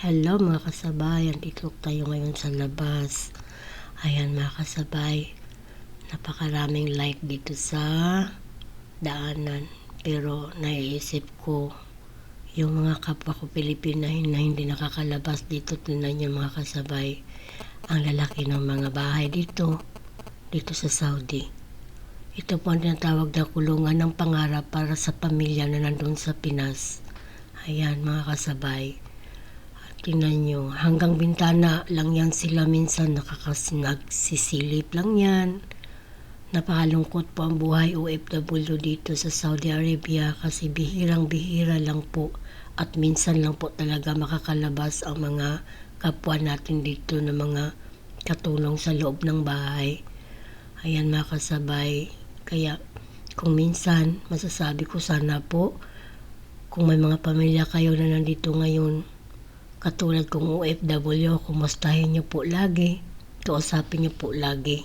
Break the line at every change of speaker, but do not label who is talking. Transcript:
Hello mga kasabay, andito tayo ngayon sa labas. Ayan mga kasabay, napakaraming light dito sa daanan. Pero naiisip ko, yung mga kapwa ko Pilipina na hindi nakakalabas dito, tingnan niyo mga kasabay, ang lalaki ng mga bahay dito sa Saudi. Ito po ang tinatawag na kulungan ng pangarap para sa pamilya na nandun sa Pinas. Ayan mga kasabay. Tingnan nyo, hanggang bintana lang yan sila minsan, nagsisilip lang yan. Napakalungkot po ang buhay OFW dito sa Saudi Arabia kasi bihirang-bihira lang po at minsan lang po talaga makakalabas ang mga kapwa natin dito na mga katulong sa loob ng bahay. Ayan mga kasabay, kaya kung minsan masasabi ko sana po kung may mga pamilya kayo na nandito ngayon katulad kong OFW, kumustahin niyo po lagi, kausapin niyo po lagi.